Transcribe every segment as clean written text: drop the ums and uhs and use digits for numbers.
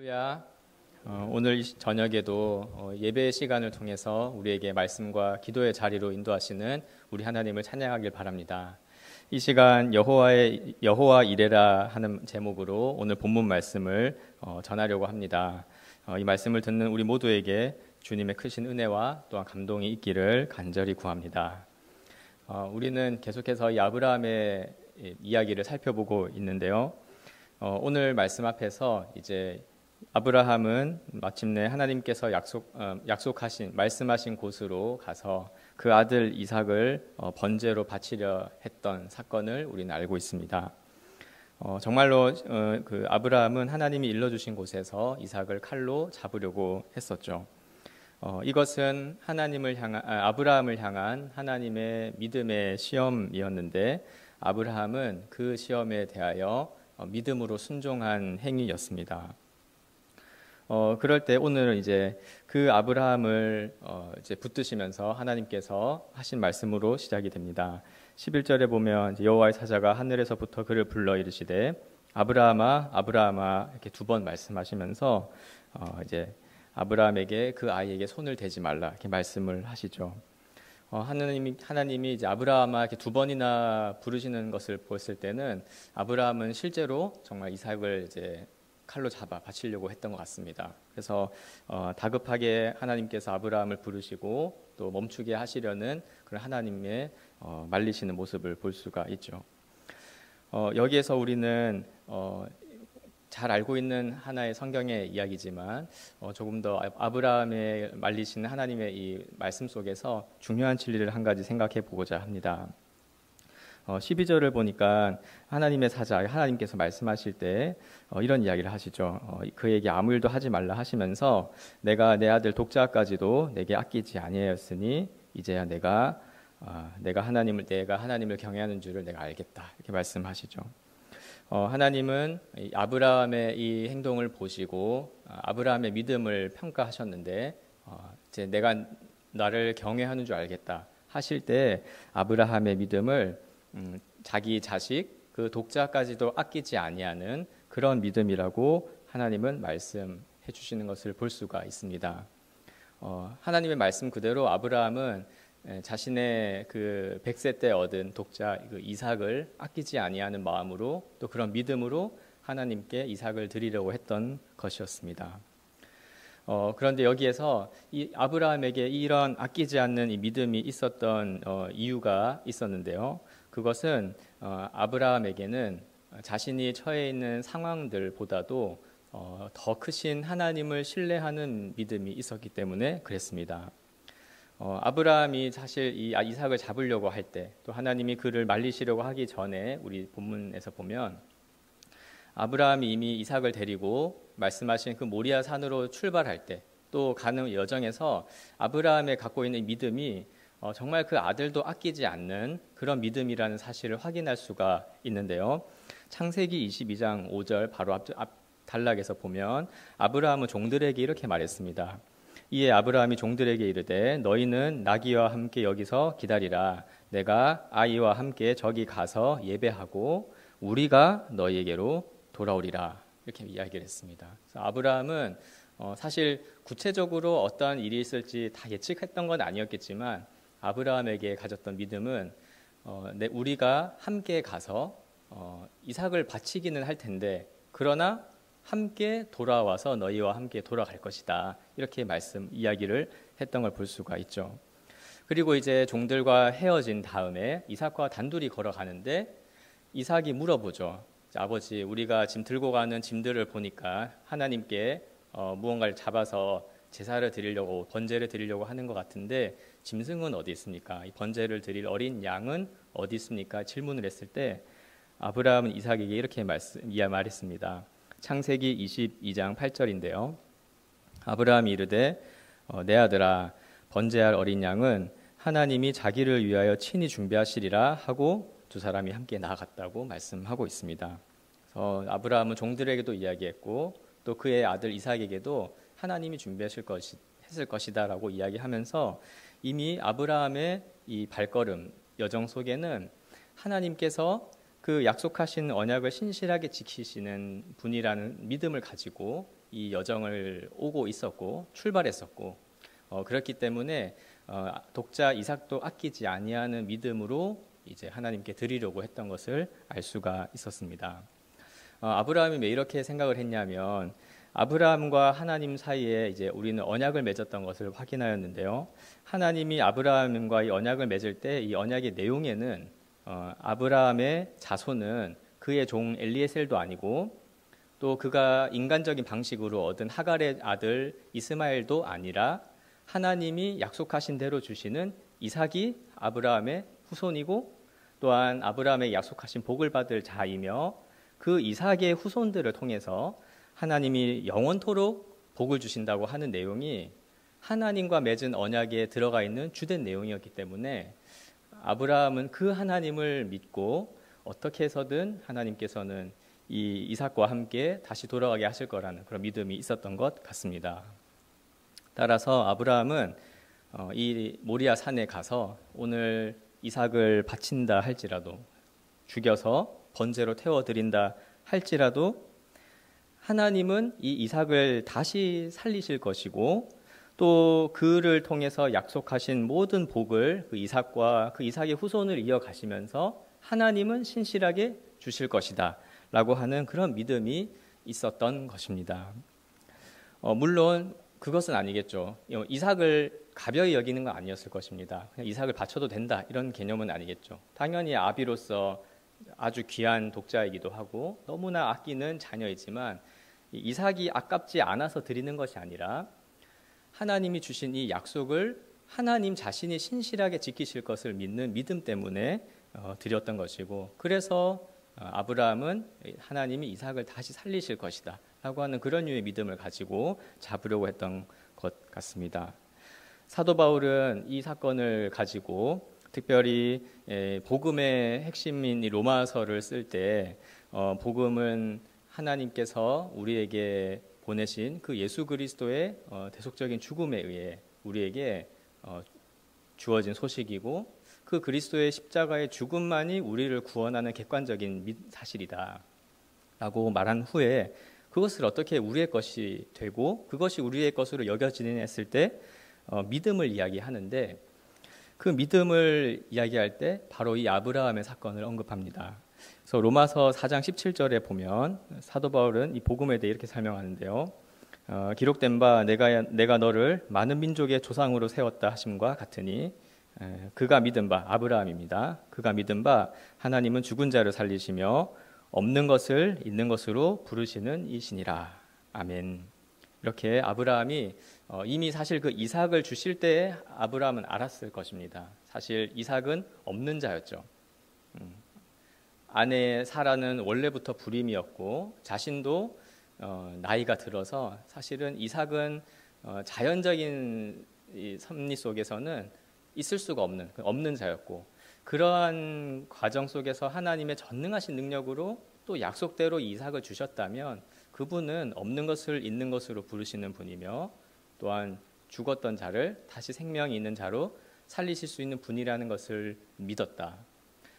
할렐루야. 오늘 저녁에도 예배 시간을 통해서 우리에게 말씀과 기도의 자리로 인도하시는 우리 하나님을 찬양하길 바랍니다. 이 시간 여호와 이레라 하는 제목으로 오늘 본문 말씀을 전하려고 합니다. 이 말씀을 듣는 우리 모두에게 주님의 크신 은혜와 또한 감동이 있기를 간절히 구합니다. 우리는 계속해서 이 아브라함의 이야기를 살펴보고 있는데요. 오늘 말씀 앞에서 이제 아브라함은 마침내 하나님께서 약속하신 말씀하신 곳으로 가서 그 아들 이삭을 번제로 바치려 했던 사건을 우리는 알고 있습니다. 정말로 그 아브라함은 하나님이 일러주신 곳에서 이삭을 칼로 잡으려고 했었죠. 이것은 아브라함을 향한 하나님의 믿음의 시험이었는데 아브라함은 그 시험에 대하여 믿음으로 순종한 행위였습니다. 그럴 때 오늘은 이제 그 아브라함을 이제 붙드시면서 하나님께서 하신 말씀으로 시작이 됩니다. 11절에 보면 여호와의 사자가 하늘에서부터 그를 불러 이르시되 아브라함아 아브라함아 이렇게 두 번 말씀하시면서 이제 아브라함에게 그 아이에게 손을 대지 말라 이렇게 말씀을 하시죠. 하나님이 이제 아브라함아 이렇게 두 번이나 부르시는 것을 보았을 때는 아브라함은 실제로 정말 이삭을 이제 칼로 잡아 바치려고 했던 것 같습니다. 그래서 다급하게 하나님께서 아브라함을 부르시고 또 멈추게 하시려는 그런 하나님의 말리시는 모습을 볼 수가 있죠. 여기에서 우리는 잘 알고 있는 하나의 성경의 이야기지만 조금 더 아브라함의 말리시는 하나님의 이 말씀 속에서 중요한 진리를 한 가지 생각해 보고자 합니다. 12절을 보니까 하나님의 사자, 하나님께서 말씀하실 때 이런 이야기를 하시죠. 그에게 아무 일도 하지 말라 하시면서 내가 내 아들 독자까지도 내게 아끼지 아니하였으니 이제야 내가 하나님을 경외하는 줄을 내가 알겠다 이렇게 말씀하시죠. 하나님은 아브라함의 이 행동을 보시고 아브라함의 믿음을 평가하셨는데 이제 내가 나를 경외하는 줄 알겠다 하실 때 아브라함의 믿음을 자기 자식 그 독자까지도 아끼지 아니하는 그런 믿음이라고 하나님은 말씀해 주시는 것을 볼 수가 있습니다. 하나님의 말씀 그대로 아브라함은 자신의 그 100세 때 얻은 독자 그 이삭을 아끼지 아니하는 마음으로 또 그런 믿음으로 하나님께 이삭을 드리려고 했던 것이었습니다. 그런데 여기에서 이 아브라함에게 이런 아끼지 않는 이 믿음이 있었던 이유가 있었는데요. 그것은 아브라함에게는 자신이 처해 있는 상황들보다도 더 크신 하나님을 신뢰하는 믿음이 있었기 때문에 그랬습니다. 아브라함이 사실 이 이삭을 잡으려고 할 때 또 하나님이 그를 말리시려고 하기 전에 우리 본문에서 보면 아브라함이 이미 이삭을 데리고 말씀하신 그 모리아 산으로 출발할 때 또 가는 여정에서 아브라함의 갖고 있는 믿음이 정말 그 아들도 아끼지 않는 그런 믿음이라는 사실을 확인할 수가 있는데요. 창세기 22장 5절 바로 앞 단락에서 보면 아브라함은 종들에게 이렇게 말했습니다. 이에 아브라함이 종들에게 이르되 너희는 나귀와 함께 여기서 기다리라. 내가 아이와 함께 저기 가서 예배하고 우리가 너희에게로 돌아오리라. 이렇게 이야기를 했습니다. 그래서 아브라함은 사실 구체적으로 어떤 일이 있을지 다 예측했던 건 아니었겠지만 아브라함에게 가졌던 믿음은 우리가 함께 가서 이삭을 바치기는 할 텐데 그러나 함께 돌아와서 너희와 함께 돌아갈 것이다. 이렇게 이야기를 했던 걸 볼 수가 있죠. 그리고 이제 종들과 헤어진 다음에 이삭과 단둘이 걸어가는데 이삭이 물어보죠. 아버지, 우리가 지금 들고 가는 짐들을 보니까 하나님께 무언가를 잡아서 제사를 드리려고 번제를 드리려고 하는 것 같은데 짐승은 어디 있습니까? 이 번제를 드릴 어린 양은 어디 있습니까? 질문을 했을 때 아브라함은 이삭에게 이렇게 말했습니다. 창세기 22장 8절인데요. 아브라함이 이르되 내 아들아 번제할 어린 양은 하나님이 자기를 위하여 친히 준비하시리라 하고 두 사람이 함께 나아갔다고 말씀하고 있습니다. 그래서 아브라함은 종들에게도 이야기했고 또 그의 아들 이삭에게도 하나님이 준비했을 것이다라고 이야기하면서 이미 아브라함의 이 발걸음 여정 속에는 하나님께서 그 약속하신 언약을 신실하게 지키시는 분이라는 믿음을 가지고 이 여정을 오고 있었고 출발했었고 그렇기 때문에 독자 이삭도 아끼지 아니하는 믿음으로 이제 하나님께 드리려고 했던 것을 알 수가 있었습니다. 아브라함이 왜 이렇게 생각을 했냐면 아브라함과 하나님 사이에 이제 우리는 언약을 맺었던 것을 확인하였는데요. 하나님이 아브라함과 이 언약을 맺을 때 이 언약의 내용에는 아브라함의 자손은 그의 종 엘리에셀도 아니고 또 그가 인간적인 방식으로 얻은 하갈의 아들 이스마엘도 아니라 하나님이 약속하신 대로 주시는 이삭이 아브라함의 후손이고 또한 아브라함의 약속하신 복을 받을 자이며 그 이삭의 후손들을 통해서 하나님이 영원토록 복을 주신다고 하는 내용이 하나님과 맺은 언약에 들어가 있는 주된 내용이었기 때문에 아브라함은 그 하나님을 믿고 어떻게 해서든 하나님께서는 이 이삭과 함께 다시 돌아가게 하실 거라는 그런 믿음이 있었던 것 같습니다. 따라서 아브라함은 이 모리아 산에 가서 오늘 이삭을 바친다 할지라도 죽여서 번제로 태워드린다 할지라도 하나님은 이 이삭을 다시 살리실 것이고 또 그를 통해서 약속하신 모든 복을 그 이삭과 그 이삭의 후손을 이어가시면서 하나님은 신실하게 주실 것이다 라고 하는 그런 믿음이 있었던 것입니다. 물론 그것은 아니겠죠. 이삭을 가벼이 여기는 건 아니었을 것입니다. 그냥 이삭을 바쳐도 된다 이런 개념은 아니겠죠. 당연히 아비로서 아주 귀한 독자이기도 하고 너무나 아끼는 자녀이지만 이삭이 아깝지 않아서 드리는 것이 아니라 하나님이 주신 이 약속을 하나님 자신이 신실하게 지키실 것을 믿는 믿음 때문에 드렸던 것이고 그래서 아브라함은 하나님이 이삭을 다시 살리실 것이다 라고 하는 그런 류의 믿음을 가지고 잡으려고 했던 것 같습니다. 사도 바울은 이 사건을 가지고 특별히 복음의 핵심인 이 로마서를 쓸 때 복음은 하나님께서 우리에게 보내신 그 예수 그리스도의 대속적인 죽음에 의해 우리에게 주어진 소식이고 그 그리스도의 십자가의 죽음만이 우리를 구원하는 객관적인 사실이다 라고 말한 후에 그것을 어떻게 우리의 것이 되고 그것이 우리의 것으로 여겨지느냐 했을 때 믿음을 이야기하는데 그 믿음을 이야기할 때 바로 이 아브라함의 사건을 언급합니다. 그래서 로마서 4장 17절에 보면 사도 바울은 이 복음에 대해 이렇게 설명하는데요. 기록된 바 내가 너를 많은 민족의 조상으로 세웠다 하심과 같으니 그가 믿은 바 아브라함입니다. 그가 믿은 바 하나님은 죽은 자를 살리시며 없는 것을 있는 것으로 부르시는 이시니라. 아멘. 이렇게 아브라함이 이미 사실 그 이삭을 주실 때 아브라함은 알았을 것입니다. 사실 이삭은 없는 자였죠. 아내 사라는 원래부터 불임이었고 자신도 나이가 들어서 사실은 이삭은 자연적인 이 섭리 속에서는 있을 수가 없는 자였고 그러한 과정 속에서 하나님의 전능하신 능력으로 또 약속대로 이삭을 주셨다면 그분은 없는 것을 있는 것으로 부르시는 분이며 또한 죽었던 자를 다시 생명이 있는 자로 살리실 수 있는 분이라는 것을 믿었다.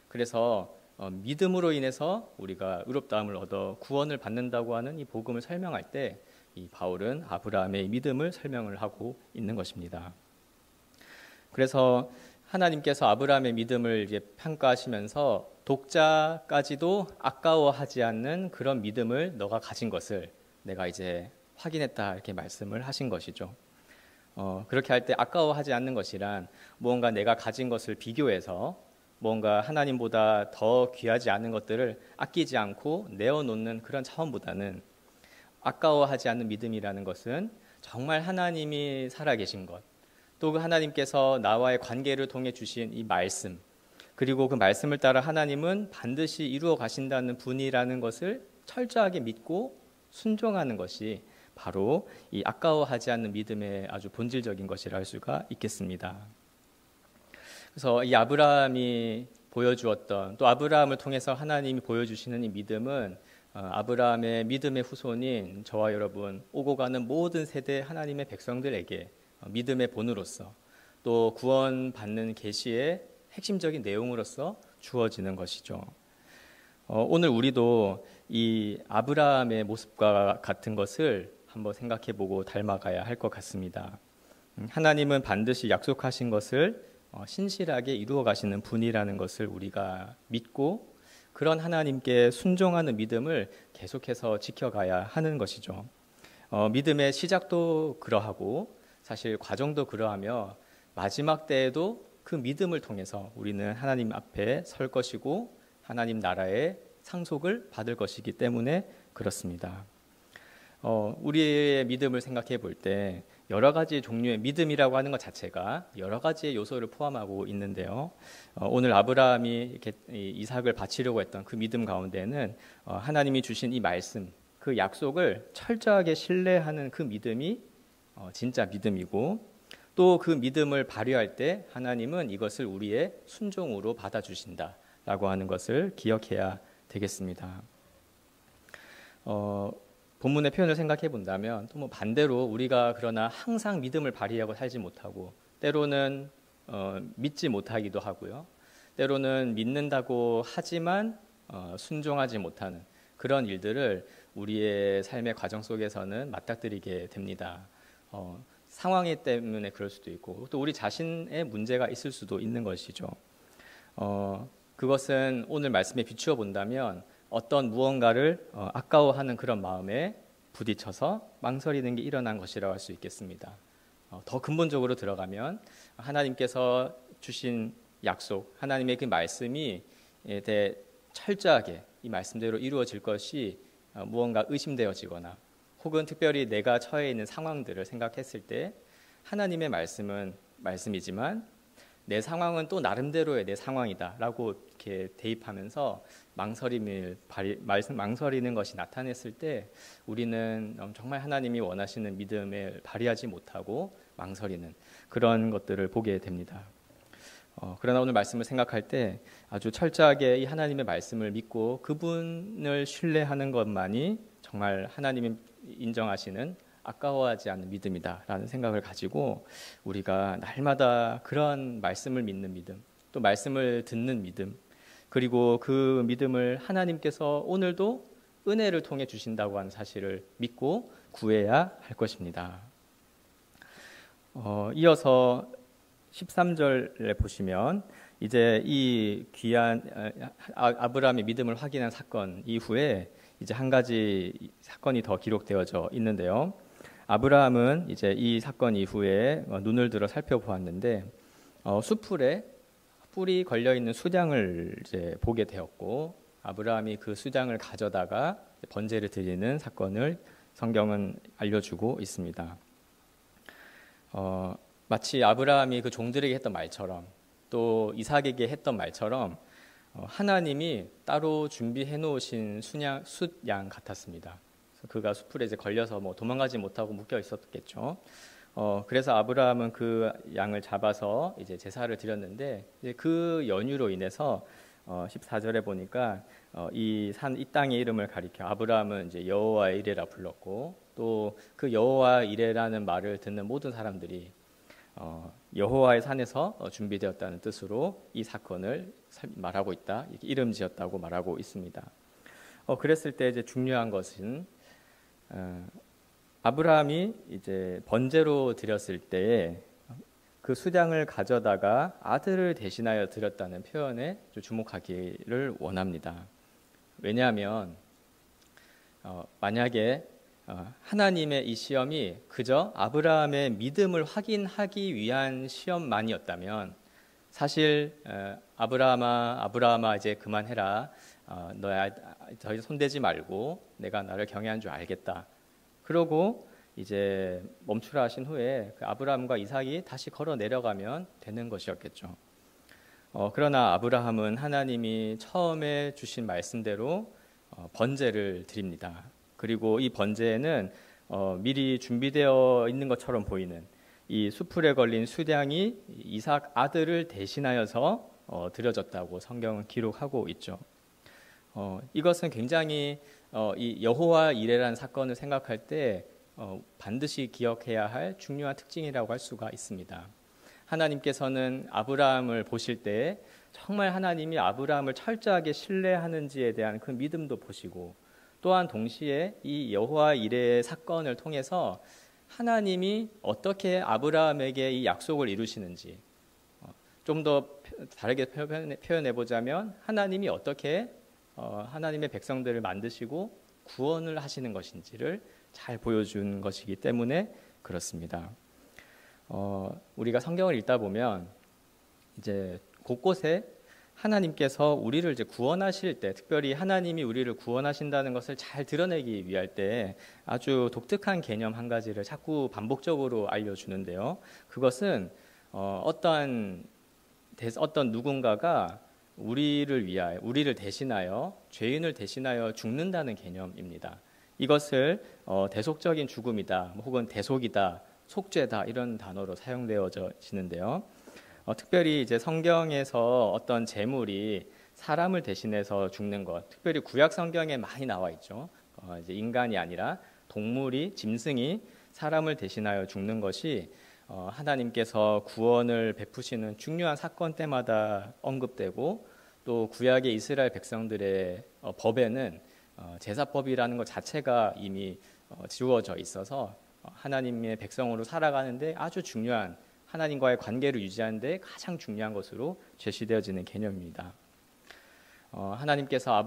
그래서 믿음으로 인해서 우리가 의롭다함을 얻어 구원을 받는다고 하는 이 복음을 설명할 때 이 바울은 아브라함의 믿음을 설명을 하고 있는 것입니다. 그래서 하나님께서 아브라함의 믿음을 이제 평가하시면서 독자까지도 아까워하지 않는 그런 믿음을 너가 가진 것을 내가 이제 확인했다 이렇게 말씀을 하신 것이죠. 그렇게 할 때 아까워하지 않는 것이란 무언가 내가 가진 것을 비교해서 뭔가 하나님보다 더 귀하지 않은 것들을 아끼지 않고 내어놓는 그런 차원보다는 아까워하지 않는 믿음이라는 것은 정말 하나님이 살아계신 것, 또 그 하나님께서 나와의 관계를 통해 주신 이 말씀, 그리고 그 말씀을 따라 하나님은 반드시 이루어 가신다는 분이라는 것을 철저하게 믿고 순종하는 것이 바로 이 아까워하지 않는 믿음의 아주 본질적인 것이라 할 수가 있겠습니다. 그래서 이 아브라함이 보여주었던 또 아브라함을 통해서 하나님이 보여주시는 이 믿음은 아브라함의 믿음의 후손인 저와 여러분 오고 가는 모든 세대 하나님의 백성들에게 믿음의 본으로서 또 구원받는 계시의 핵심적인 내용으로서 주어지는 것이죠. 오늘 우리도 이 아브라함의 모습과 같은 것을 한번 생각해보고 닮아가야 할 것 같습니다. 하나님은 반드시 약속하신 것을 신실하게 이루어 가시는 분이라는 것을 우리가 믿고 그런 하나님께 순종하는 믿음을 계속해서 지켜가야 하는 것이죠. 믿음의 시작도 그러하고 사실 과정도 그러하며 마지막 때에도 그 믿음을 통해서 우리는 하나님 앞에 설 것이고 하나님 나라의 상속을 받을 것이기 때문에 그렇습니다. 우리의 믿음을 생각해 볼 때 여러 가지 종류의 믿음이라고 하는 것 자체가 여러 가지의 요소를 포함하고 있는데요. 오늘 아브라함이 이렇게 이삭을 바치려고 했던 그 믿음 가운데는 하나님이 주신 이 말씀, 그 약속을 철저하게 신뢰하는 그 믿음이 진짜 믿음이고 또 그 믿음을 발휘할 때 하나님은 이것을 우리의 순종으로 받아주신다라고 하는 것을 기억해야 되겠습니다. 본문의 표현을 생각해 본다면 또 뭐 반대로 우리가 그러나 항상 믿음을 발휘하고 살지 못하고 때로는 믿지 못하기도 하고요. 때로는 믿는다고 하지만 순종하지 못하는 그런 일들을 우리의 삶의 과정 속에서는 맞닥뜨리게 됩니다. 상황 때문에 그럴 수도 있고 또 우리 자신의 문제가 있을 수도 있는 것이죠. 그것은 오늘 말씀에 비추어 본다면 어떤 무언가를 아까워하는 그런 마음에 부딪혀서 망설이는 게 일어난 것이라고 할 수 있겠습니다. 더 근본적으로 들어가면 하나님께서 주신 약속, 하나님의 그 말씀이 철저하게 이 말씀대로 이루어질 것이 무언가 의심되어지거나 혹은 특별히 내가 처해 있는 상황들을 생각했을 때 하나님의 말씀은 말씀이지만 내 상황은 또 나름대로의 내 상황이다라고 이렇게 대입하면서 망설이는 것이 나타났을 때 우리는 정말 하나님이 원하시는 믿음을 발휘하지 못하고 망설이는 그런 것들을 보게 됩니다. 그러나 오늘 말씀을 생각할 때 아주 철저하게 이 하나님의 말씀을 믿고 그분을 신뢰하는 것만이 정말 하나님이 인정하시는 아까워하지 않는 믿음이다라는 생각을 가지고 우리가 날마다 그런 말씀을 믿는 믿음, 또 말씀을 듣는 믿음, 그리고 그 믿음을 하나님께서 오늘도 은혜를 통해 주신다고 하는 사실을 믿고 구해야 할 것입니다. 이어서 13절에 보시면 이제 이 귀한 아브라함의 믿음을 확인한 사건 이후에 이제 한 가지 사건이 더 기록되어져 있는데요. 아브라함은 이제 이 사건 이후에 눈을 들어 살펴보았는데 숫풀에 뿔이 걸려 있는 수장을 이제 보게 되었고 아브라함이 그 수장을 가져다가 번제를 드리는 사건을 성경은 알려주고 있습니다. 마치 아브라함이 그 종들에게 했던 말처럼 또 이삭에게 했던 말처럼 하나님이 따로 준비해 놓으신 숫양 같았습니다. 그가 숲풀에 이제 걸려서 뭐 도망가지 못하고 묶여 있었겠죠. 그래서 아브라함은 그 양을 잡아서 이제 제사를 드렸는데 이제 그 연유로 인해서 14절에 보니까 이 땅의 이름을 가리켜 아브라함은 이제 여호와의 이레라 불렀고 또 그 여호와 이레라는 말을 듣는 모든 사람들이 여호와의 산에서 준비되었다는 뜻으로 이 사건을 말하고 있다. 이름 지었다고 말하고 있습니다. 그랬을 때 이제 중요한 것은 아브라함이 이제 번제로 드렸을 때에 그 수장을 가져다가 아들을 대신하여 드렸다는 표현에 좀 주목하기를 원합니다. 왜냐하면 만약에 하나님의 이 시험이 그저 아브라함의 믿음을 확인하기 위한 시험만이었다면 사실 아브라함아 이제 그만해라. 너야 더 이상 손대지 말고 내가 나를 경외한 줄 알겠다. 그러고 이제 멈추라 하신 후에 그 아브라함과 이삭이 다시 걸어 내려가면 되는 것이었겠죠. 그러나 아브라함은 하나님이 처음에 주신 말씀대로 번제를 드립니다. 그리고 이 번제에는 미리 준비되어 있는 것처럼 보이는 이 숫풀에 걸린 수량이 이삭 아들을 대신하여서 드려졌다고 성경은 기록하고 있죠. 이것은 굉장히 이 여호와 이레라는 사건을 생각할 때 반드시 기억해야 할 중요한 특징이라고 할 수가 있습니다. 하나님께서는 아브라함을 보실 때 정말 하나님이 아브라함을 철저하게 신뢰하는지에 대한 그 믿음도 보시고 또한 동시에 이 여호와 이레의 사건을 통해서 하나님이 어떻게 아브라함에게 이 약속을 이루시는지 좀 더 다르게 표현해 보자면 하나님이 어떻게 하나님의 백성들을 만드시고 구원을 하시는 것인지를 잘 보여준 것이기 때문에 그렇습니다. 우리가 성경을 읽다 보면 이제 곳곳에 하나님께서 우리를 이제 구원하실 때, 특별히 하나님이 우리를 구원하신다는 것을 잘 드러내기 위할 때 아주 독특한 개념 한 가지를 자꾸 반복적으로 알려주는데요. 그것은 어떤 누군가가 우리를 대신하여, 죄인을 대신하여 죽는다는 개념입니다. 이것을 대속적인 죽음이다, 혹은 대속이다, 속죄다 이런 단어로 사용되어지는데요. 특별히 이제 성경에서 어떤 제물이 사람을 대신해서 죽는 것, 특별히 구약 성경에 많이 나와 있죠. 이제 인간이 아니라 동물이, 짐승이 사람을 대신하여 죽는 것이 하나님께서 구원을 베푸시는 중요한 사건 때마다 언급되고, 또 구약의 이스라엘 백성들의 법에는 제사법이라는 것 자체가 이미 지워져 있어서 하나님의 백성으로 살아가는데 아주 중요한, 하나님과의 관계를 유지하는 데 가장 중요한 것으로 제시되어지는 개념입니다. 하나님께서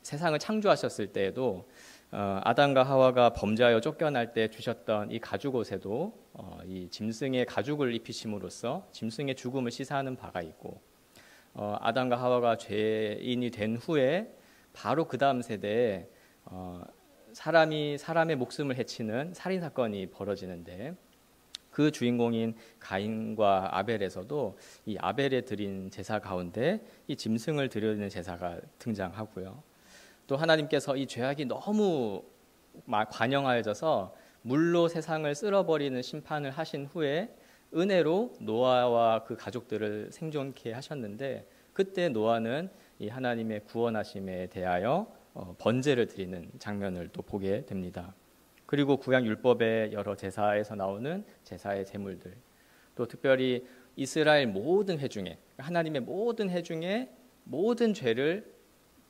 세상을 창조하셨을 때에도 아담과 하와가 범죄하여 쫓겨날 때 주셨던 이 가죽옷에도 이 짐승의 가죽을 입히심으로써 짐승의 죽음을 시사하는 바가 있고, 아담과 하와가 죄인이 된 후에 바로 그 다음 세대에 사람의 목숨을 해치는 살인 사건이 벌어지는데, 그 주인공인 가인과 아벨에서도 이 아벨에 드린 제사 가운데 이 짐승을 드리는 제사가 등장하고요. 또 하나님께서 이 죄악이 너무 관영하여져서 물로 세상을 쓸어버리는 심판을 하신 후에 은혜로 노아와 그 가족들을 생존케 하셨는데, 그때 노아는 이 하나님의 구원하심에 대하여 번제를 드리는 장면을 또 보게 됩니다. 그리고 구약 율법의 여러 제사에서 나오는 제사의 제물들, 또 특별히 이스라엘 모든 회 중에, 하나님의 모든 회 중에 모든 죄를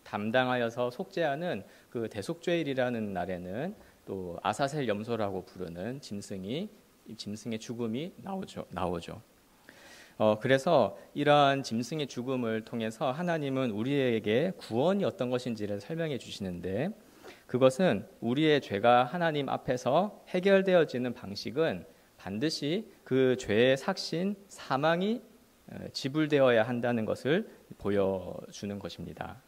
담당하여서 속죄하는 그 대속죄일이라는 날에는 또 아사셀 염소라고 부르는 짐승의 죽음이 나오죠. 그래서 이러한 짐승의 죽음을 통해서 하나님은 우리에게 구원이 어떤 것인지를 설명해 주시는데, 그것은 우리의 죄가 하나님 앞에서 해결되어지는 방식은 반드시 그 죄의 삭신, 사망이 지불되어야 한다는 것을 보여주는 것입니다.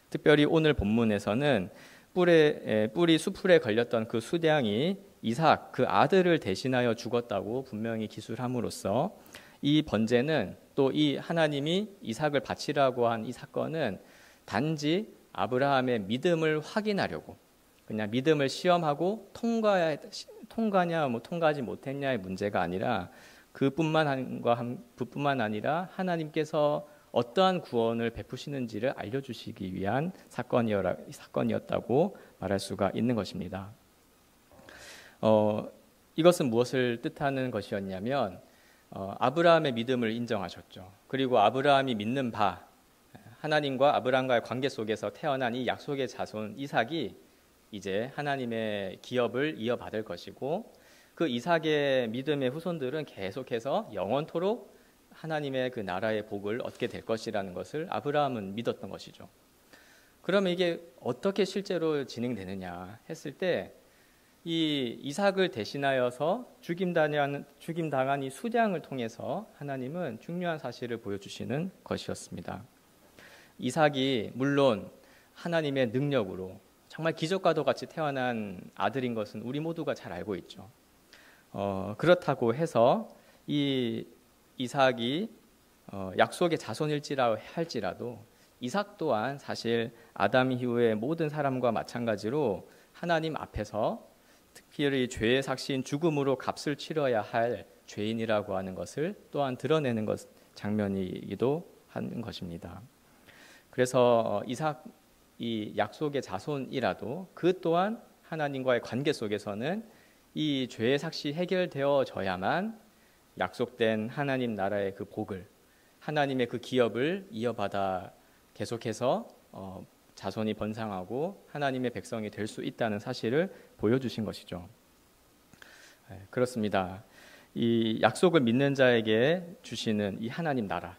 특별히 오늘 본문에서는 뿔이 수풀에 걸렸던 그 수량이 이삭, 그 아들을 대신하여 죽었다고 분명히 기술함으로써 이 번제는, 또 이 하나님이 이삭을 바치라고 한 이 사건은 단지 아브라함의 믿음을 확인하려고, 그냥 믿음을 시험하고 통과냐 통과하지 못했냐의 문제가 아니라, 그뿐만 아니라 하나님께서 어떠한 구원을 베푸시는지를 알려주시기 위한 사건이었다고 말할 수가 있는 것입니다. 이것은 무엇을 뜻하는 것이었냐면, 아브라함의 믿음을 인정하셨죠. 그리고 아브라함이 믿는 바, 하나님과 아브라함과의 관계 속에서 태어난 이 약속의 자손 이삭이 이제 하나님의 기업을 이어받을 것이고, 그 이삭의 믿음의 후손들은 계속해서 영원토록 하나님의 그 나라의 복을 얻게 될 것이라는 것을 아브라함은 믿었던 것이죠. 그러면 이게 어떻게 실제로 진행되느냐 했을 때, 이 이삭을 대신하여서 죽임당한 이 수량을 통해서 하나님은 중요한 사실을 보여주시는 것이었습니다. 이삭이 물론 하나님의 능력으로 정말 기적과도 같이 태어난 아들인 것은 우리 모두가 잘 알고 있죠. 그렇다고 해서 이 이삭이 약속의 자손일지라 할지라도 이삭 또한 사실 아담 이후의 모든 사람과 마찬가지로 하나님 앞에서 특별히 죄의 삭신 죽음으로 값을 치러야 할 죄인이라고 하는 것을 또한 드러내는 장면이기도 하는 것입니다. 그래서 이삭이 약속의 자손이라도 그 또한 하나님과의 관계 속에서는 이 죄의 삭시 해결되어져야만 약속된 하나님 나라의 그 복을, 하나님의 그 기업을 이어받아 계속해서 자손이 번성하고 하나님의 백성이 될 수 있다는 사실을 보여주신 것이죠. 그렇습니다. 이 약속을 믿는 자에게 주시는 이 하나님 나라,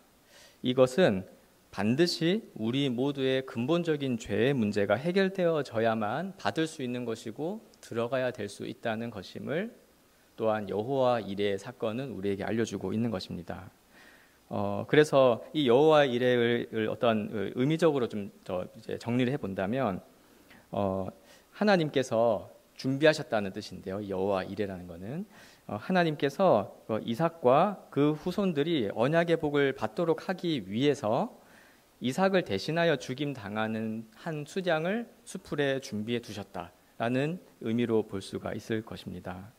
이것은 반드시 우리 모두의 근본적인 죄의 문제가 해결되어져야만 받을 수 있는 것이고 들어가야 될 수 있다는 것임을 또한 여호와 이레의 사건은 우리에게 알려주고 있는 것입니다. 그래서 이 여호와 이레를 어떤 의미적으로 좀 이제 정리를 해본다면 하나님께서 준비하셨다는 뜻인데요. 여호와 이레라는 것은 하나님께서 이삭과 그 후손들이 언약의 복을 받도록 하기 위해서 이삭을 대신하여 죽임 당하는 한 수장을 수풀에 준비해 두셨다라는 의미로 볼 수가 있을 것입니다.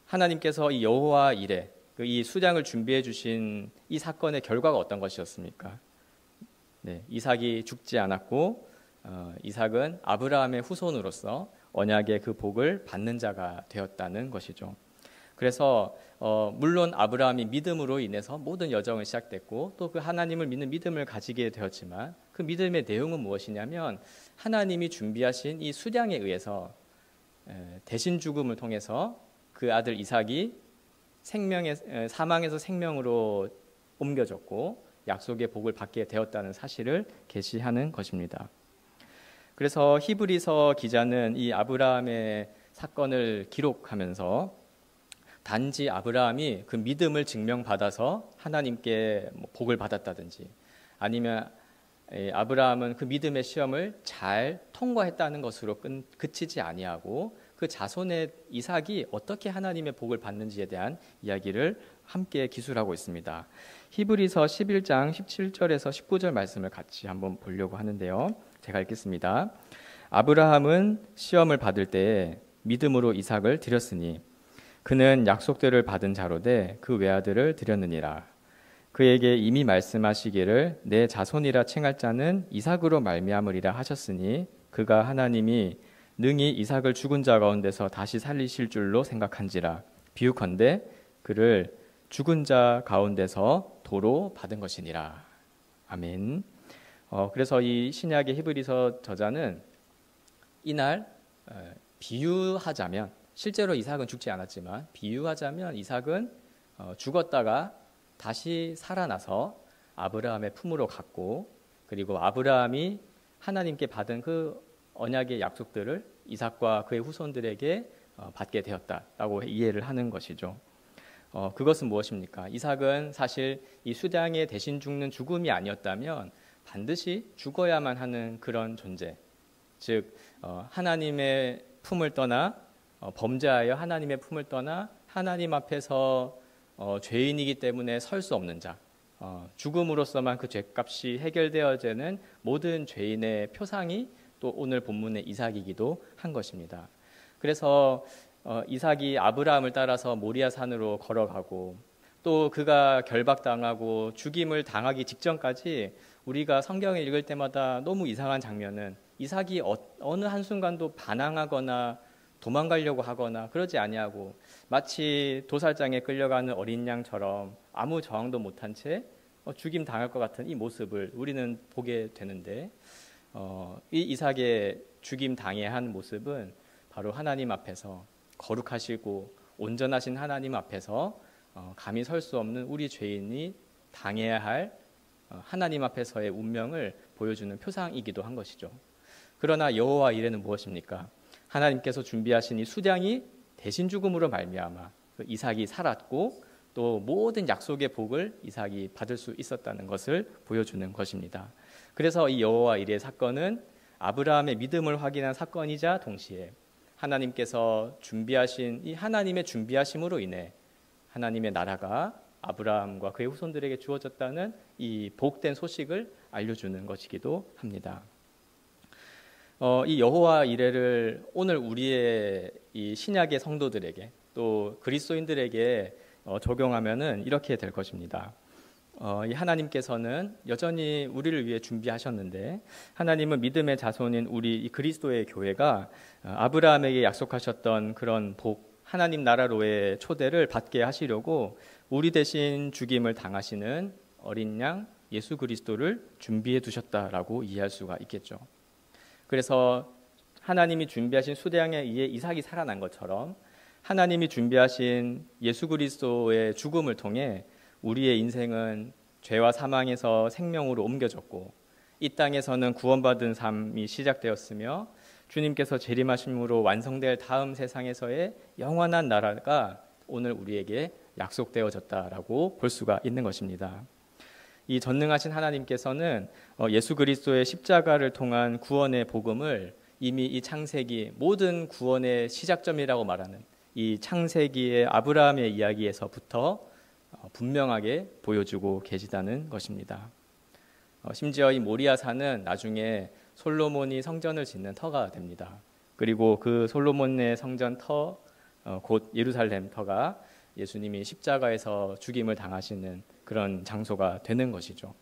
하나님께서 이 여호와 이레, 이 수장을 준비해 주신 이 사건의 결과가 어떤 것이었습니까? 네, 이삭이 죽지 않았고 이삭은 아브라함의 후손으로서 언약의 그 복을 받는 자가 되었다는 것이죠. 그래서 물론 아브라함이 믿음으로 인해서 모든 여정이 시작됐고 또 그 하나님을 믿는 믿음을 가지게 되었지만 그 믿음의 내용은 무엇이냐면 하나님이 준비하신 이 수량에 의해서 대신 죽음을 통해서 그 아들 이삭이 사망에서 생명으로 옮겨졌고 약속의 복을 받게 되었다는 사실을 계시하는 것입니다. 그래서 히브리서 기자는 이 아브라함의 사건을 기록하면서 단지 아브라함이 그 믿음을 증명받아서 하나님께 복을 받았다든지 아니면 아브라함은 그 믿음의 시험을 잘 통과했다는 것으로 그치지 아니하고 그 자손의 이삭이 어떻게 하나님의 복을 받는지에 대한 이야기를 함께 기술하고 있습니다. 히브리서 11장 17절에서 19절 말씀을 같이 한번 보려고 하는데요. 제가 읽겠습니다. 아브라함은 시험을 받을 때에 믿음으로 이삭을 드렸으니 그는 약속들을 받은 자로되 그 외아들을 드렸느니라. 그에게 이미 말씀하시기를 내 자손이라 칭할 자는 이삭으로 말미암으리라 하셨으니 그가 하나님이 능히 이삭을 죽은 자 가운데서 다시 살리실 줄로 생각한지라. 비유컨대 그를 죽은 자 가운데서 도로 받은 것이니라. 아멘. 그래서 이 신약의 히브리서 저자는 이날 비유하자면 실제로 이삭은 죽지 않았지만 비유하자면 이삭은 죽었다가 다시 살아나서 아브라함의 품으로 갔고 그리고 아브라함이 하나님께 받은 그 언약의 약속들을 이삭과 그의 후손들에게 받게 되었다라고 이해를 하는 것이죠. 그것은 무엇입니까? 이삭은 사실 이 수량에 대신 죽는 죽음이 아니었다면 반드시 죽어야만 하는 그런 존재, 즉 하나님의 품을 떠나 범죄하여 하나님의 품을 떠나 하나님 앞에서 죄인이기 때문에 설 수 없는 자, 죽음으로서만 그 죄값이 해결되어지는 모든 죄인의 표상이 또 오늘 본문의 이삭이기도 한 것입니다. 그래서 이삭이 아브라함을 따라서 모리아 산으로 걸어가고 또 그가 결박당하고 죽임을 당하기 직전까지 우리가 성경을 읽을 때마다 너무 이상한 장면은 이삭이 어느 한순간도 반항하거나 도망가려고 하거나 그러지 아니하고 마치 도살장에 끌려가는 어린 양처럼 아무 저항도 못한 채 죽임 당할 것 같은 이 모습을 우리는 보게 되는데 이 이삭의 죽임 당해야 한 모습은 바로 하나님 앞에서 거룩하시고 온전하신 하나님 앞에서 감히 설 수 없는 우리 죄인이 당해야 할 하나님 앞에서의 운명을 보여주는 표상이기도 한 것이죠. 그러나 여호와 이레는 무엇입니까? 하나님께서 준비하신 이 수량이 대신 죽음으로 말미암아 이삭이 살았고 또 모든 약속의 복을 이삭이 받을 수 있었다는 것을 보여주는 것입니다. 그래서 이 여호와 이레의 사건은 아브라함의 믿음을 확인한 사건이자 동시에 하나님께서 준비하신 이 하나님의 준비하심으로 인해 하나님의 나라가 아브라함과 그의 후손들에게 주어졌다는 이 복된 소식을 알려주는 것이기도 합니다. 이 여호와 이레를 오늘 우리의 이 신약의 성도들에게 또 그리스도인들에게 적용하면은 이렇게 될 것입니다. 이 하나님께서는 여전히 우리를 위해 준비하셨는데 하나님은 믿음의 자손인 우리 이 그리스도의 교회가 아브라함에게 약속하셨던 그런 복, 하나님 나라로의 초대를 받게 하시려고 우리 대신 죽임을 당하시는 어린 양 예수 그리스도를 준비해 두셨다라고 이해할 수가 있겠죠. 그래서 하나님이 준비하신 수대양에 의해 이삭이 살아난 것처럼 하나님이 준비하신 예수 그리스도의 죽음을 통해 우리의 인생은 죄와 사망에서 생명으로 옮겨졌고 이 땅에서는 구원받은 삶이 시작되었으며 주님께서 재림하심으로 완성될 다음 세상에서의 영원한 나라가 오늘 우리에게 약속되어졌다라고 볼 수가 있는 것입니다. 이 전능하신 하나님께서는 예수 그리스도의 십자가를 통한 구원의 복음을 이미 이 창세기 모든 구원의 시작점이라고 말하는 이 창세기의 아브라함의 이야기에서부터 분명하게 보여주고 계시다는 것입니다. 심지어 이 모리아산은 나중에 솔로몬이 성전을 짓는 터가 됩니다. 그리고 그 솔로몬의 성전 터, 곧 예루살렘 터가 예수님이 십자가에서 죽임을 당하시는 그런 장소가 되는 것이죠.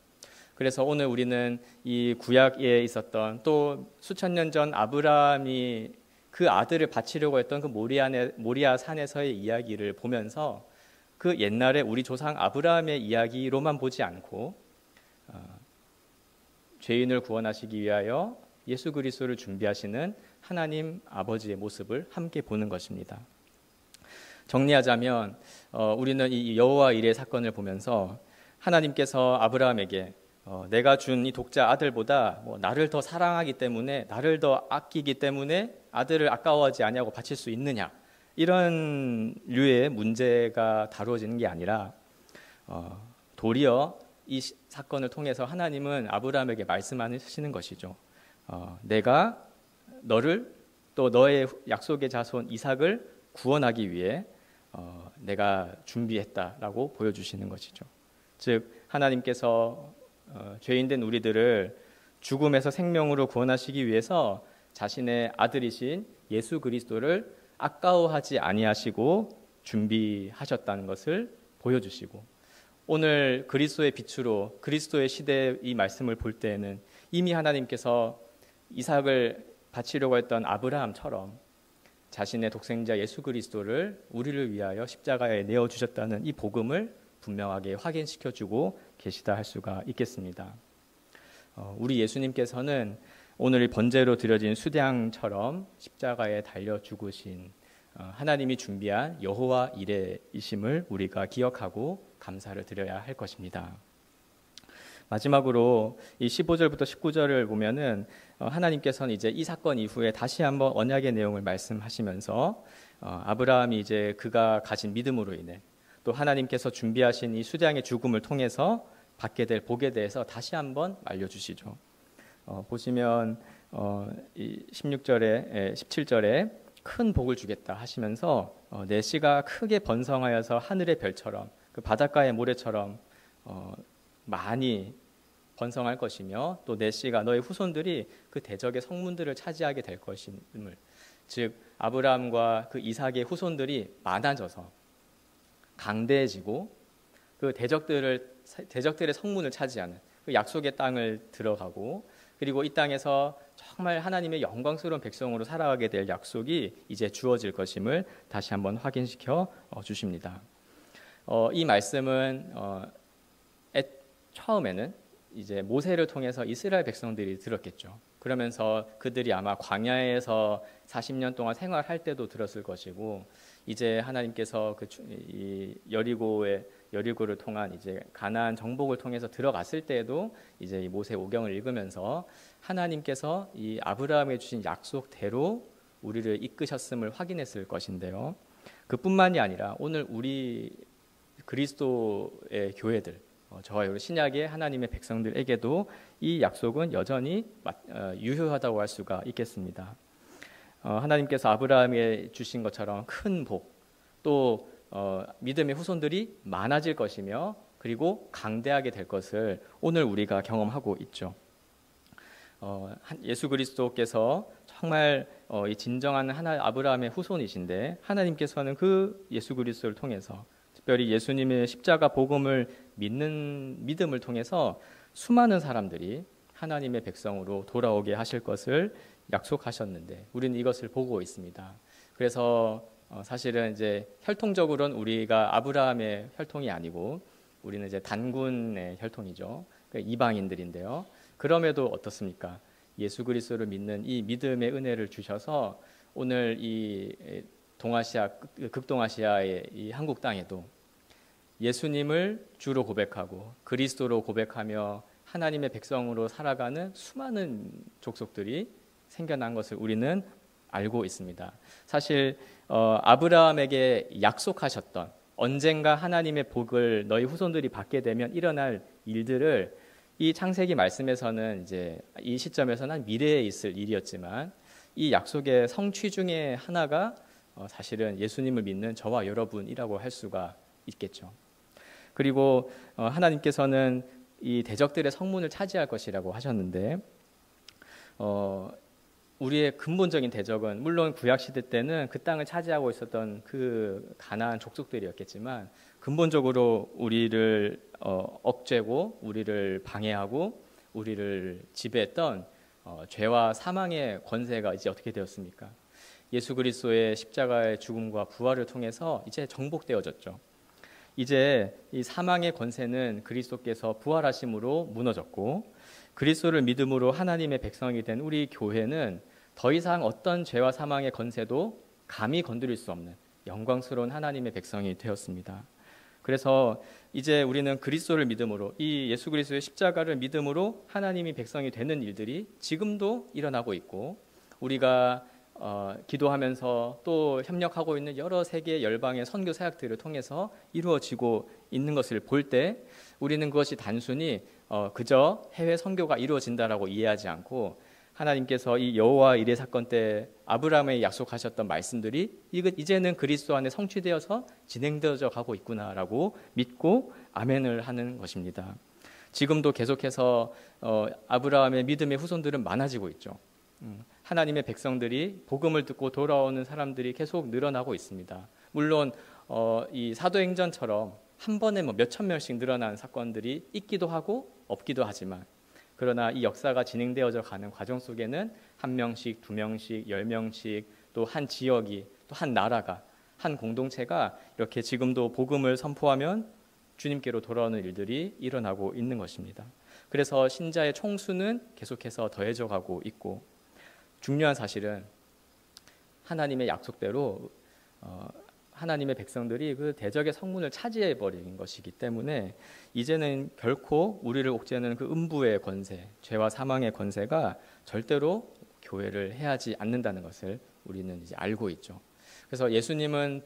그래서 오늘 우리는 이 구약에 있었던 또 수천 년 전 아브라함이 그 아들을 바치려고 했던 그 모리아 산에서의 이야기를 보면서 그 옛날에 우리 조상 아브라함의 이야기로만 보지 않고 죄인을 구원하시기 위하여 예수 그리스도를 준비하시는 하나님 아버지의 모습을 함께 보는 것입니다. 정리하자면 우리는 이 여호와 일의 사건을 보면서 하나님께서 아브라함에게 내가 준 이 독자 아들보다 나를 더 사랑하기 때문에 나를 더 아끼기 때문에 아들을 아까워하지 아니하고 바칠 수 있느냐 이런 류의 문제가 다루어지는 게 아니라 도리어 이 사건을 통해서 하나님은 아브라함에게 말씀하시는 것이죠. 내가 너를 또 너의 약속의 자손 이삭을 구원하기 위해 내가 준비했다라고 보여주시는 것이죠. 즉 하나님께서 죄인된 우리들을 죽음에서 생명으로 구원하시기 위해서 자신의 아들이신 예수 그리스도를 아까워하지 아니하시고 준비하셨다는 것을 보여주시고 오늘 그리스도의 빛으로 그리스도의 시대의 이 말씀을 볼 때에는 이미 하나님께서 이삭을 바치려고 했던 아브라함처럼 자신의 독생자 예수 그리스도를 우리를 위하여 십자가에 내어주셨다는 이 복음을 분명하게 확인시켜주고 계시다 할 수가 있겠습니다. 우리 예수님께서는 오늘 번제로 드려진 수대양처럼 십자가에 달려 죽으신 하나님이 준비한 여호와 이레이심을 우리가 기억하고 감사를 드려야 할 것입니다. 마지막으로 이 15절부터 19절을 보면은 하나님께서는 이제 이 사건 이후에 다시 한번 언약의 내용을 말씀하시면서 아브라함이 이제 그가 가진 믿음으로 인해 또 하나님께서 준비하신 이 수대양의 죽음을 통해서 받게 될 복에 대해서 다시 한번 알려주시죠. 보시면 이 16절에 17절에 큰 복을 주겠다 하시면서 내 씨가 크게 번성하여서 하늘의 별처럼 그 바닷가의 모래처럼 많이 번성할 것이며 또 내 씨가 너의 후손들이 그 대적의 성문들을 차지하게 될 것임을, 즉 아브라함과 그 이삭의 후손들이 많아져서 강대해지고 그 대적들의 성문을 차지하는 그 약속의 땅을 들어가고 그리고 이 땅에서 정말 하나님의 영광스러운 백성으로 살아가게 될 약속이 이제 주어질 것임을 다시 한번 확인시켜 주십니다. 이 말씀은 처음에는 이제 모세를 통해서 이스라엘 백성들이 들었겠죠. 그러면서 그들이 아마 광야에서 40년 동안 생활할 때도 들었을 것이고 이제 하나님께서 이 여리고를 통한 이제 가나안 정복을 통해서 들어갔을 때에도 이제 이 모세 오경을 읽으면서 하나님께서 이 아브라함에 주신 약속대로 우리를 이끄셨음을 확인했을 것인데요. 그뿐만이 아니라 오늘 우리 그리스도의 교회들, 저와 여러분 신약의 하나님의 백성들에게도 이 약속은 여전히 유효하다고 할 수가 있겠습니다. 하나님께서 아브라함에 주신 것처럼 큰 복, 또 믿음의 후손들이 많아질 것이며 그리고 강대하게 될 것을 오늘 우리가 경험하고 있죠. 예수 그리스도께서 정말 이 진정한 아브라함의 후손이신데 하나님께서는 그 예수 그리스도를 통해서 특별히 예수님의 십자가 복음을 믿는 믿음을 통해서 수많은 사람들이 하나님의 백성으로 돌아오게 하실 것을 약속하셨는데 우리는 이것을 보고 있습니다. 그래서 사실은 이제 혈통적으로는 우리가 아브라함의 혈통이 아니고 우리는 이제 단군의 혈통이죠. 이방인들인데요. 그럼에도 어떻습니까? 예수 그리스도를 믿는 이 믿음의 은혜를 주셔서 오늘 이 동아시아, 극동아시아의 이 한국 땅에도 예수님을 주로 고백하고 그리스도로 고백하며 하나님의 백성으로 살아가는 수많은 족속들이 생겨난 것을 우리는 알고 있습니다. 사실 아브라함에게 약속하셨던 언젠가 하나님의 복을 너희 후손들이 받게 되면 일어날 일들을 이 창세기 말씀에서는 이제 이 시점에서는 미래에 있을 일이었지만 이 약속의 성취 중에 하나가 사실은 예수님을 믿는 저와 여러분이라고 할 수가 있겠죠. 그리고 하나님께서는 이 대적들의 성문을 차지할 것이라고 하셨는데 우리의 근본적인 대적은 물론 구약 시대 때는 그 땅을 차지하고 있었던 그 가나안 족속들이었겠지만 근본적으로 우리를 억제고 우리를 방해하고 우리를 지배했던 죄와 사망의 권세가 이제 어떻게 되었습니까? 예수 그리스도의 십자가의 죽음과 부활을 통해서 이제 정복되어졌죠. 이제 이 사망의 권세는 그리스도께서 부활하심으로 무너졌고 그리스도를 믿음으로 하나님의 백성이 된 우리 교회는 더 이상 어떤 죄와 사망의 권세도 감히 건드릴 수 없는 영광스러운 하나님의 백성이 되었습니다. 그래서 이제 우리는 그리스도를 믿음으로 이 예수 그리스도의 십자가를 믿음으로 하나님이 백성이 되는 일들이 지금도 일어나고 있고 우리가 기도하면서 또 협력하고 있는 여러 세계 열방의 선교 사역들을 통해서 이루어지고 있는 것을 볼 때 우리는 그것이 단순히 그저 해외 선교가 이루어진다라고 이해하지 않고 하나님께서 이 여호와 일의 사건 때 아브라함에 약속하셨던 말씀들이 이제는 그리스도 안에 성취되어서 진행되어져 가고 있구나라고 믿고 아멘을 하는 것입니다. 지금도 계속해서 아브라함의 믿음의 후손들은 많아지고 있죠. 하나님의 백성들이 복음을 듣고 돌아오는 사람들이 계속 늘어나고 있습니다. 물론 이 사도행전처럼 한 번에 몇천 명씩 늘어난 사건들이 있기도 하고 없기도 하지만 그러나 이 역사가 진행되어져 가는 과정 속에는 한 명씩, 두 명씩, 10명씩 또 한 지역이 또 한 나라가 한 공동체가 이렇게 지금도 복음을 선포하면 주님께로 돌아오는 일들이 일어나고 있는 것입니다. 그래서 신자의 총수는 계속해서 더해져 가고 있고 중요한 사실은 하나님의 약속대로 하나님의 백성들이 그 대적의 성문을 차지해 버린 것이기 때문에 이제는 결코 우리를 옥죄는 그 음부의 권세, 죄와 사망의 권세가 절대로 교회를 해하지 않는다는 것을 우리는 이제 알고 있죠. 그래서 예수님은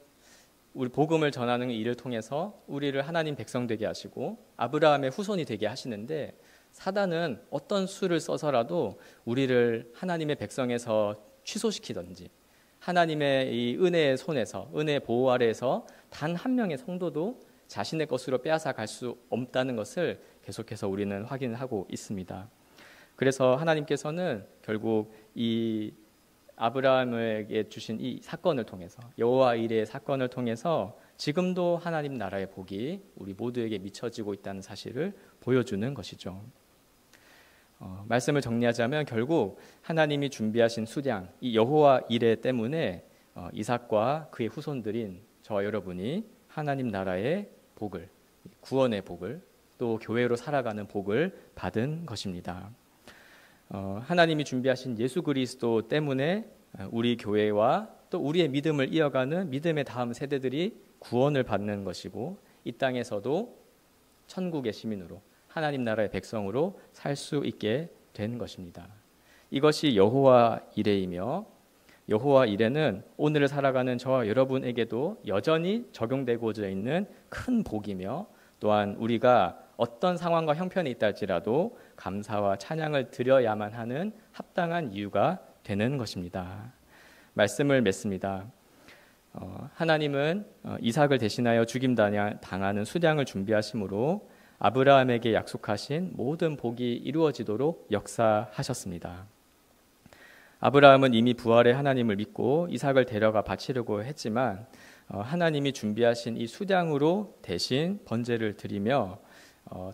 우리 복음을 전하는 일을 통해서 우리를 하나님 백성 되게 하시고 아브라함의 후손이 되게 하시는데 사단은 어떤 수를 써서라도 우리를 하나님의 백성에서 취소시키든지 하나님의 이 은혜의 손에서 은혜의 보호 아래에서 단 한 명의 성도도 자신의 것으로 빼앗아 갈 수 없다는 것을 계속해서 우리는 확인하고 있습니다. 그래서 하나님께서는 결국 이 아브라함에게 주신 이 사건을 통해서 여호와 일의 사건을 통해서 지금도 하나님 나라의 복이 우리 모두에게 미쳐지고 있다는 사실을 보여주는 것이죠. 말씀을 정리하자면 결국 하나님이 준비하신 수량, 이 여호와 이레 때문에 이삭과 그의 후손들인 저와 여러분이 하나님 나라의 복을, 구원의 복을, 또 교회로 살아가는 복을 받은 것입니다. 하나님이 준비하신 예수 그리스도 때문에 우리 교회와 또 우리의 믿음을 이어가는 믿음의 다음 세대들이 구원을 받는 것이고 이 땅에서도 천국의 시민으로 하나님 나라의 백성으로 살 수 있게 된 것입니다. 이것이 여호와 이레이며 여호와 이레는 오늘을 살아가는 저와 여러분에게도 여전히 적용되고자 있는 큰 복이며 또한 우리가 어떤 상황과 형편에 있다 할지라도 감사와 찬양을 드려야만 하는 합당한 이유가 되는 것입니다. 말씀을 맺습니다. 하나님은 이삭을 대신하여 죽임 당하는 수량을 준비하심으로 아브라함에게 약속하신 모든 복이 이루어지도록 역사하셨습니다. 아브라함은 이미 부활의 하나님을 믿고 이삭을 데려가 바치려고 했지만 하나님이 준비하신 이 수량으로 대신 번제를 드리며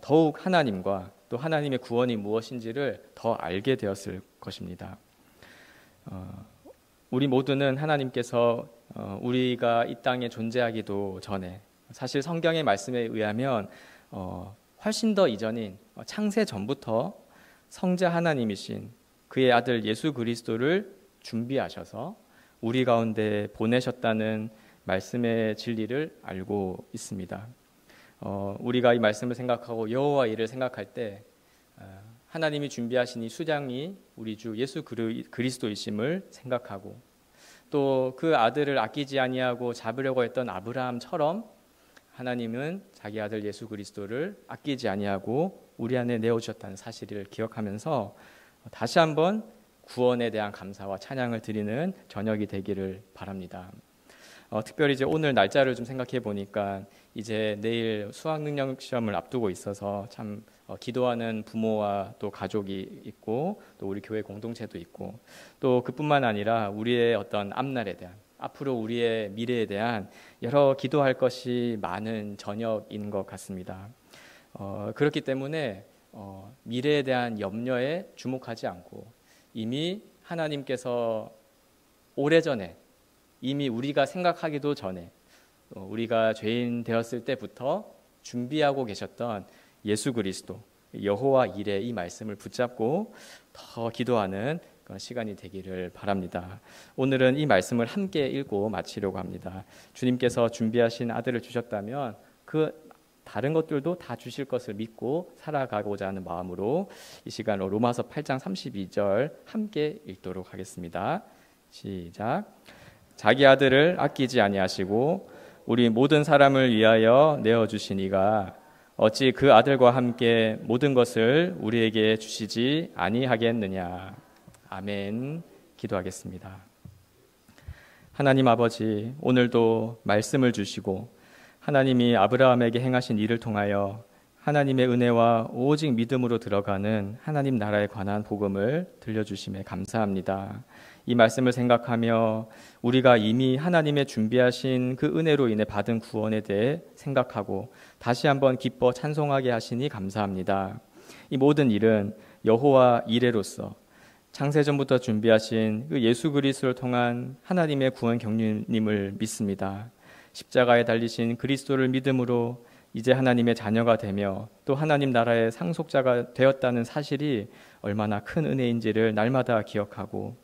더욱 하나님과 또 하나님의 구원이 무엇인지를 더 알게 되었을 것입니다. 우리 모두는 하나님께서 우리가 이 땅에 존재하기도 전에 사실 성경의 말씀에 의하면 훨씬 더 이전인 창세 전부터 성자 하나님이신 그의 아들 예수 그리스도를 준비하셔서 우리 가운데 보내셨다는 말씀의 진리를 알고 있습니다. 우리가 이 말씀을 생각하고 여호와 일을 생각할 때 하나님이 준비하신 이 수장이 우리 주 예수 그리스도이심을 생각하고 또 그 아들을 아끼지 아니하고 잡으려고 했던 아브라함처럼 하나님은 자기 아들 예수 그리스도를 아끼지 아니하고 우리 안에 내어주셨다는 사실을 기억하면서 다시 한번 구원에 대한 감사와 찬양을 드리는 저녁이 되기를 바랍니다. 특별히 이제 오늘 날짜를 좀 생각해 보니까 이제 내일 수학 능력 시험을 앞두고 있어서 참 기도하는 부모와 또 가족이 있고 또 우리 교회 공동체도 있고 또 그뿐만 아니라 우리의 어떤 앞날에 대한 앞으로 우리의 미래에 대한 여러 기도할 것이 많은 저녁인 것 같습니다. 그렇기 때문에 미래에 대한 염려에 주목하지 않고 이미 하나님께서 오래전에 이미 우리가 생각하기도 전에 우리가 죄인 되었을 때부터 준비하고 계셨던 예수 그리스도 여호와 일의 이 말씀을 붙잡고 더 기도하는 그런 시간이 되기를 바랍니다. 오늘은 이 말씀을 함께 읽고 마치려고 합니다. 주님께서 준비하신 아들을 주셨다면 그 다른 것들도 다 주실 것을 믿고 살아가고자 하는 마음으로 이 시간으로 로마서 8장 32절 함께 읽도록 하겠습니다. 시작. 자기 아들을 아끼지 아니하시고 우리 모든 사람을 위하여 내어주신 이가 어찌 그 아들과 함께 모든 것을 우리에게 주시지 아니하겠느냐. 아멘. 기도하겠습니다. 하나님 아버지, 오늘도 말씀을 주시고 하나님이 아브라함에게 행하신 일을 통하여 하나님의 은혜와 오직 믿음으로 들어가는 하나님 나라에 관한 복음을 들려주심에 감사합니다. 이 말씀을 생각하며 우리가 이미 하나님의 준비하신 그 은혜로 인해 받은 구원에 대해 생각하고 다시 한번 기뻐 찬송하게 하시니 감사합니다. 이 모든 일은 여호와 이레로서 창세전부터 준비하신 그 예수 그리스도를 통한 하나님의 구원 경륜임을 믿습니다. 십자가에 달리신 그리스도를 믿음으로 이제 하나님의 자녀가 되며 또 하나님 나라의 상속자가 되었다는 사실이 얼마나 큰 은혜인지를 날마다 기억하고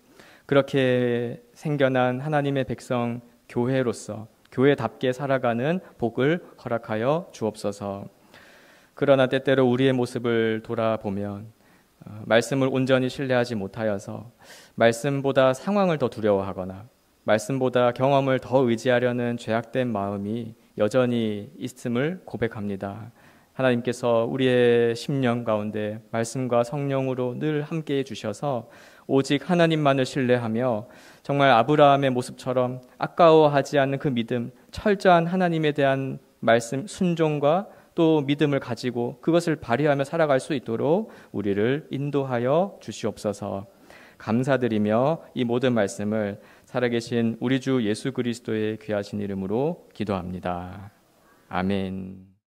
그렇게 생겨난 하나님의 백성 교회로서 교회답게 살아가는 복을 허락하여 주옵소서. 그러나 때때로 우리의 모습을 돌아보면 말씀을 온전히 신뢰하지 못하여서 말씀보다 상황을 더 두려워하거나 말씀보다 경험을 더 의지하려는 죄악된 마음이 여전히 있음을 고백합니다. 하나님께서 우리의 심령 가운데 말씀과 성령으로 늘 함께해 주셔서 오직 하나님만을 신뢰하며 정말 아브라함의 모습처럼 아까워하지 않는 그 믿음, 철저한 하나님에 대한 말씀, 순종과 또 믿음을 가지고 그것을 발휘하며 살아갈 수 있도록 우리를 인도하여 주시옵소서. 감사드리며 이 모든 말씀을 살아계신 우리 주 예수 그리스도의 귀하신 이름으로 기도합니다. 아멘.